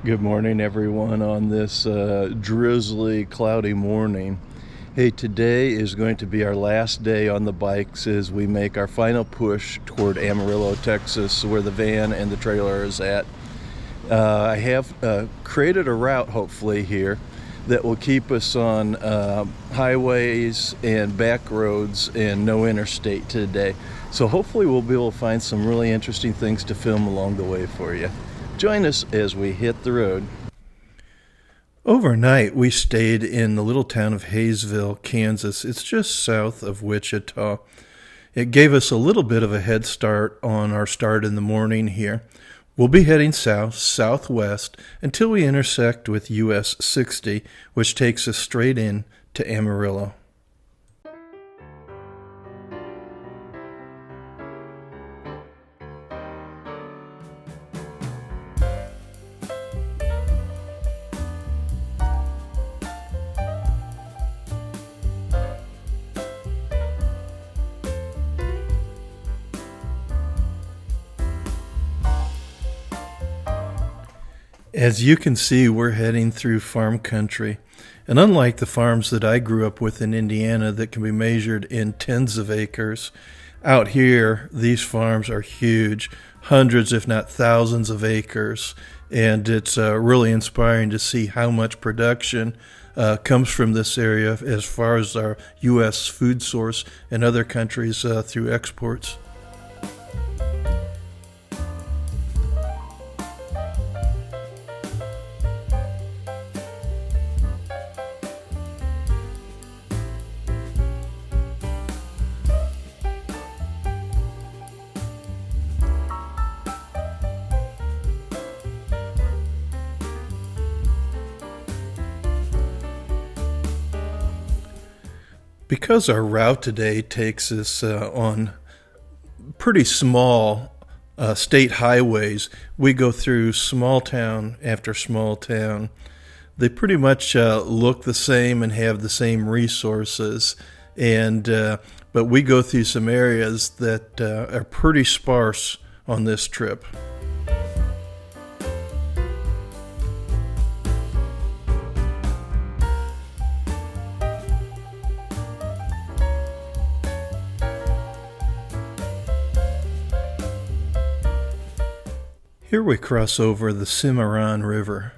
Good morning, everyone, on this drizzly, cloudy morning. Hey, today is going to be our last day on the bikes as we make our final push toward Amarillo, Texas, where the van and the trailer is at. I have created a route, hopefully, here that will keep us on highways and back roads and no interstate today. So hopefully we'll be able to find some really interesting things to film along the way for you. Join us as we hit the road. Overnight, we stayed in the little town of Haysville, Kansas. It's just south of Wichita. It gave us a little bit of a head start on our start in the morning here. We'll be heading southwest, until we intersect with US 60, which takes us straight in to Amarillo. As you can see, we're heading through farm country. And unlike the farms that I grew up with in Indiana that can be measured in tens of acres, out here, these farms are huge, hundreds if not thousands of acres. And it's really inspiring to see how much production comes from this area as far as our U.S. food source and other countries through exports. Because our route today takes us on pretty small state highways, we go through small town after small town. They pretty much look the same and have the same resources, but we go through some areas that are pretty sparse on this trip. Here we cross over the Cimarron River.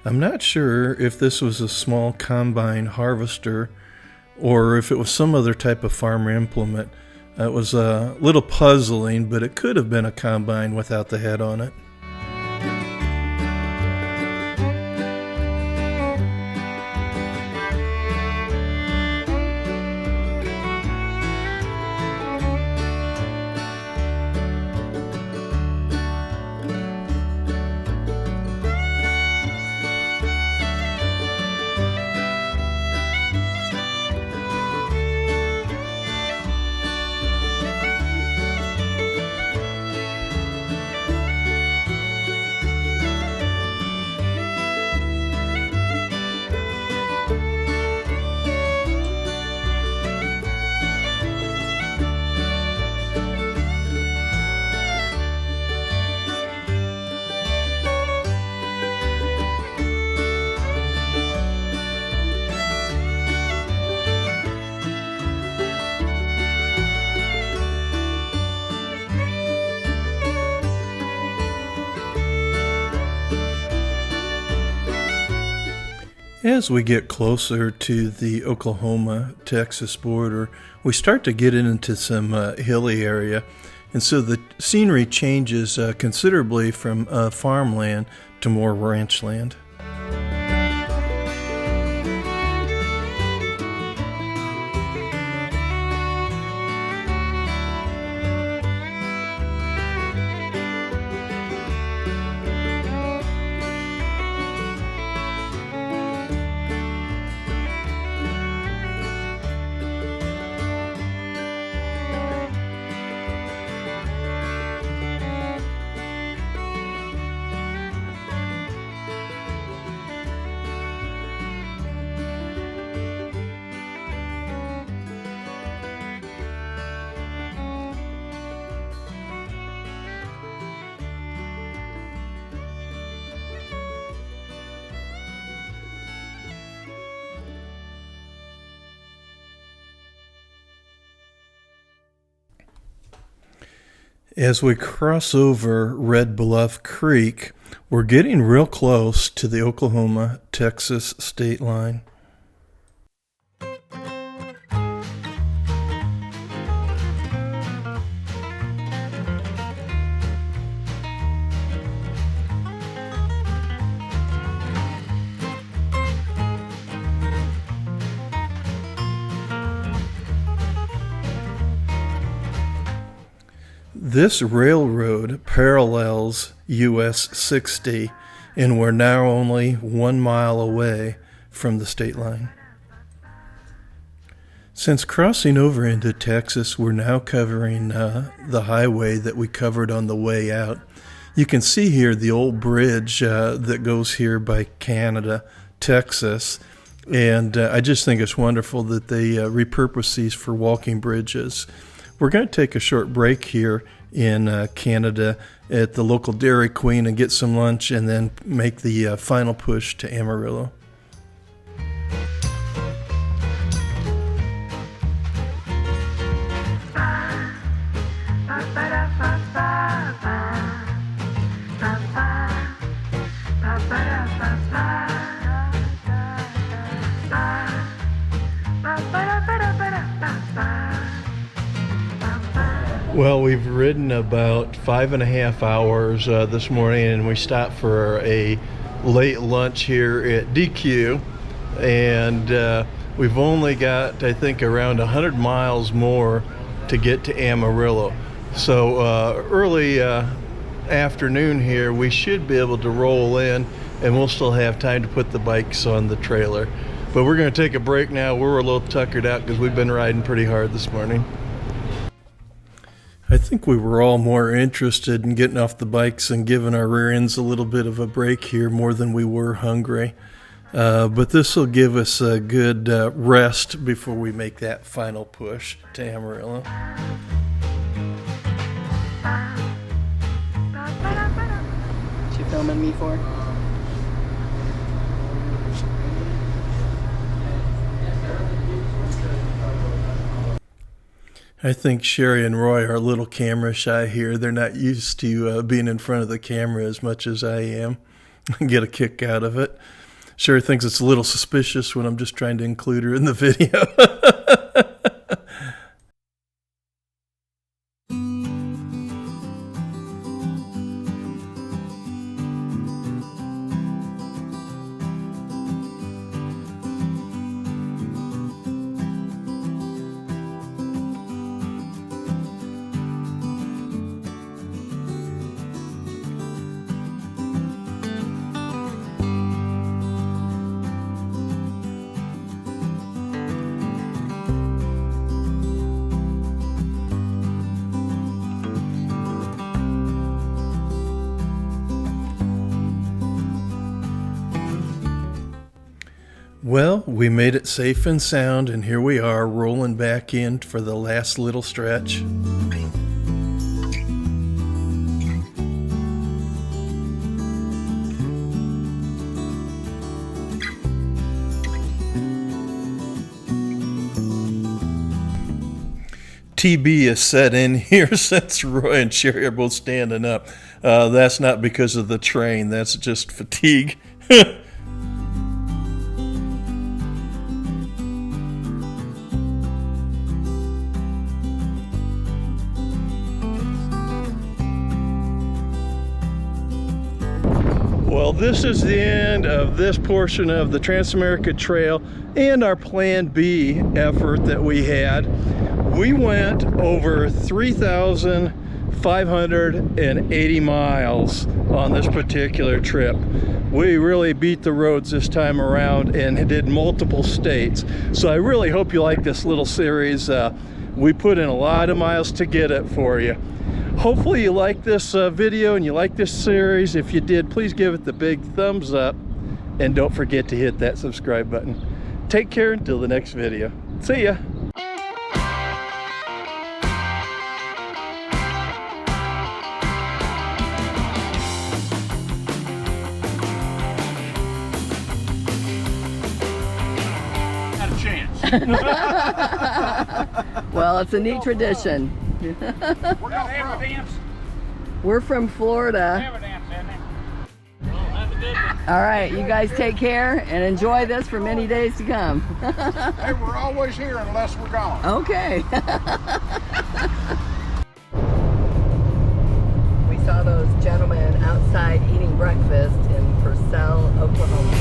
I'm not sure if this was a small combine harvester or if it was some other type of farmer implement. It was a little puzzling, but it could have been a combine without the head on it. As we get closer to the Oklahoma-Texas border, we start to get into some hilly area, and so the scenery changes considerably from farmland to more ranch land. As we cross over Red Bluff Creek, we're getting real close to the Oklahoma-Texas state line. This railroad parallels US 60, and we're now only 1 mile away from the state line. Since crossing over into Texas, we're now covering the highway that we covered on the way out. You can see here the old bridge that goes here by Canada, Texas, and I just think it's wonderful that they repurpose these for walking bridges. We're going to take a short break here in Canada at the local Dairy Queen and get some lunch, and then make the final push to Amarillo. Well, we've ridden about 5.5 hours this morning, and we stopped for a late lunch here at DQ, and we've only got, I think, around 100 miles more to get to Amarillo. So early afternoon here, we should be able to roll in, and we'll still have time to put the bikes on the trailer. But we're going to take a break now. We're a little tuckered out because we've been riding pretty hard this morning. I think we were all more interested in getting off the bikes and giving our rear ends a little bit of a break here more than we were hungry. But this will give us a good rest before we make that final push to Amarillo. What you filming me for? I think Sherry and Roy are a little camera shy here. They're not used to being in front of the camera as much as I am. I get a kick out of it. Sherry thinks it's a little suspicious when I'm just trying to include her in the video. Well, we made it safe and sound, and here we are rolling back in for the last little stretch. TB is set in here since Roy and Sherry are both standing up. That's not because of the train, that's just fatigue. Well, this is the end of this portion of the Transamerica Trail and our Plan B effort that we had. We went over 3,580 miles on this particular trip. We really beat the roads this time around and did multiple states. So I really hope you like this little series. We put in a lot of miles to get it for you. Hopefully you like this video and you like this series. If you did, please give it the big thumbs up and don't forget to hit that subscribe button. Take care until the next video. See ya. Well, it's a neat tradition. We're from Florida. All right, you guys take care and enjoy this for many days to come. Hey, we're always here unless we're gone. Okay. We saw those gentlemen outside eating breakfast in Purcell, Oklahoma.